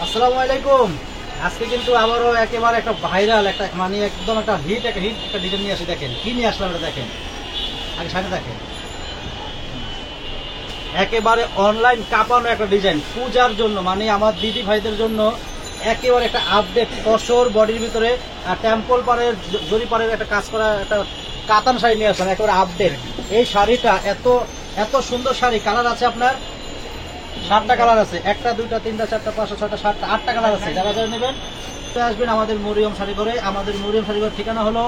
আসসালামু আলাইকুম। আজকে কিন্তু আবারও একেবারে একটা ভাইরাল একটা মানে একদম একটা হিট একটা ডিজাইন নিয়ে আসি। দেখেন কি নিয়ে আসলাম এটা, দেখেন আগে সাথে দেখেন, একেবারে অনলাইন কাঁপানো একটা ডিজাইন পূজার জন্য, মানে আমার দিদি ভাইদের জন্য একেবারে একটা আপডেট তসর বডির ভিতরে টেম্পল পাড়ের জরি পাড়ের একটা কাজ করা একটা কাতান শাড়ি নিয়ে আসলাম, একেবারে আপডেট। এই শাড়িটা এত এত সুন্দর শাড়ি, কালার আছে আপনার 7টা কালার আছে, 1টা 2টা 3টা 4টা 5টা 6টা 7টা 8টা কালার আছে। যারা যারা নেবেন আসবেন আমাদের মরিয়ম শাড়ি ঘরে। আমাদের মরিয়ম শাড়ি ঘরের ঠিকানা হলো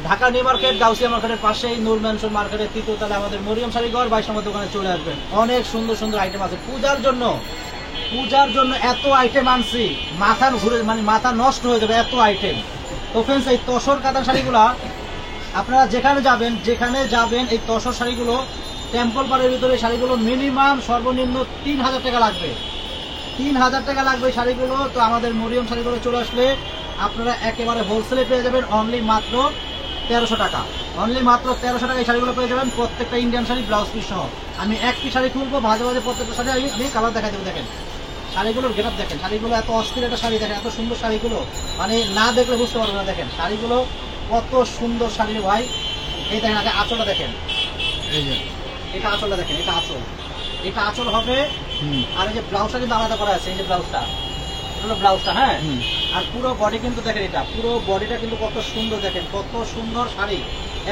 ঢাকা নিউ মার্কেট, গাউসিয়া মার্কেটের পাশেই নূর ম্যানশন মার্কেটের 3য় তলায় আমাদের মরিয়ম শাড়ি ঘর। 22 নম্বর দোকানে চলে আসবেন। অনেক সুন্দর সুন্দর আইটেম আছে পূজার জন্য। পূজার জন্য এত আইটেম আনছি, মাথা ঘুরে মানে মাথা নষ্ট হয়ে যাবে এত আইটেম। তো ফ্রেন্ডস, এই তসর কাতান শাড়িগুলা আপনারা যেখানে যাবেন এই তসর শাড়িগুলো টেম্পল পাড়ের ভিতরে শাড়িগুলো মিনিমাম সর্বনিম্ন 3000 টাকা লাগবে। 3000 টাকা লাগবে এই শাড়িগুলো। তো আমাদের মরিয়ম শাড়িগুলো চলে আসলে আপনারা একেবারে হোলসেলে পেয়ে যাবেন অনলি মাত্র 1300 টাকা। অনলি মাত্র 1300 টাকা এই শাড়িগুলো পেয়ে যাবেন, প্রত্যেকটা ইন্ডিয়ান শাড়ি ব্লাউজ পিস সহ। আমি একটি শাড়ি খুলবো, ভাজে ভাজে প্রত্যেকটা শাড়ি আমি কালার দেখা দেবো। দেখেন শাড়িগুলোর গেটআপ দেখেন, শাড়িগুলো এত অস্থির একটা শাড়ি, দেখেন এত সুন্দর শাড়িগুলো, মানে না দেখলে বুঝতে পারবে না। দেখেন শাড়িগুলো কত সুন্দর শাড়ি ভাই। এই দেখেন আগে আঁচলটা দেখেন, এই যে এটা আঁচলটা দেখেন, এটা আঁচল হবে। আর এই যে ব্লাউজটা কিন্তু আলাদা করা আছে, এই যে ব্লাউজটা, এটা হলো ব্লাউজটা। হ্যাঁ, আর পুরো বডি কিন্তু দেখেন, এটা পুরো বডিটা কিন্তু কত সুন্দর, দেখেন কত সুন্দর শাড়ি।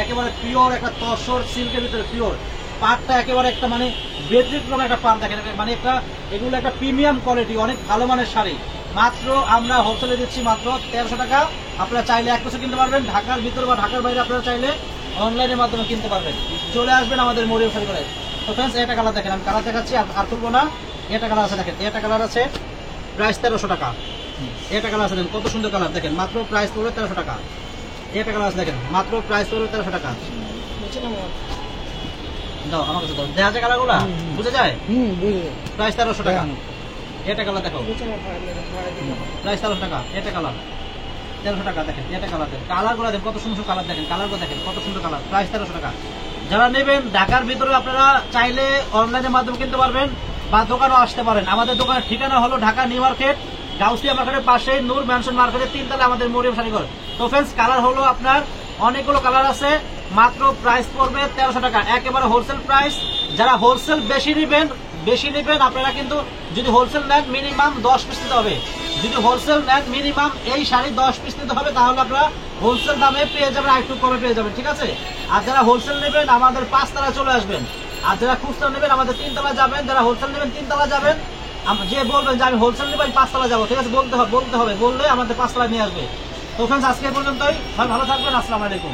একেবারে পিওর একটা তসর সিল্কের ভিতরে পিওর পাটটা, একেবারে একটা মানে ব্যতিক্রম একটা পাট। দেখেন মানে একটা এগুলো একটা প্রিমিয়াম কোয়ালিটি, অনেক ভালো মানের শাড়ি। মাত্র আমরা হোলসেলে দিচ্ছি মাত্র 1300 টাকা। আপনারা চাইলে 1 পিসও কিনতে পারবেন, ঢাকার ভিতরে বা ঢাকার বাইরে আপনারা চাইলে অনলাইনের মাধ্যমে কিনতে পারবেন। চলে আসবেন আমাদের মরিয়ম শাড়ি ঘরে। তো ফ্রেন্ডস, এটা কালার দেখেন, আমি কালার দেখাচ্ছি আর তুলবো না। এটা কালার আছে দেখেন, এটা কালার আছে, প্রাইস 1300 টাকা। এটা কালার আছে দেখেন কত সুন্দর কালার, দেখেন মাত্র প্রাইস পড়বে 1300 টাকা। এটা কালার আছে দেখেন, মাত্র প্রাইস পড়বে 1300 টাকা। দাও আমার কাছে দাও, দেখা যায় কালারগুলা বুঝে যায়। প্রাইস 1300 টাকা। এটা কালার দেখো, প্রাইস 1300 টাকা। এটা কালার 1300 টাকা। দেখেন এটা কালার, দেখেন কালারগুলো দেখেন কত সুন্দর কালার, দেখেন কালারগুলো দেখেন কত সুন্দর কালার। প্রাইস 1300 টাকা। যারা নেবেন ঢাকার ভিতরে আপনারা চাইলে অনলাইনের মাধ্যমে কিনতে পারবেন বা দোকানেও আসতে পারেন। আমাদের দোকানের ঠিকানা হলো ঢাকা নিউ মার্কেট, গাউসিয়া মার্কেটের পাশে নূর ম্যানশন মার্কেটের 3 তলায় আমাদের মরিয়ম শাড়ি ঘর। তো ফ্রেন্ডস, কালার হলো আপনার অনেকগুলো কালার আছে, মাত্র প্রাইস পড়বে 1300 টাকা, একেবারে হোলসেল প্রাইস। যারা হোলসেল বেশি নেবেন আপনারা কিন্তু যদি হোলসেল নেন মিনিমাম 10 পিস নিতে হবে। যদি হোলসেল নেন মিনিমাম এই শাড়ি 10 পিস নিতে হবে, তাহলে আপনারা হোলসেল দামে পেয়ে যাবেন, আর একটু কমে পেয়ে যাবেন, ঠিক আছে। আর যারা হোলসেল নেবেন আমাদের 5 তলায় চলে আসবেন, আর যারা খুচরা নেবেন আমাদের 3 তলায় যাবেন। যারা হোলসেল নেবেন 3 তলায় যাবেন, যে বলবেন যে আমি হোলসেল নেব আমি 5 তলায় যাবো, ঠিক আছে, বলতে হবে, বললে আমাদের 5 তলায় নিয়ে আসবে। তো ফ্রেন্ডস, আজকে পর্যন্তই, ভালো থাকবেন, আসসালামু আলাইকুম।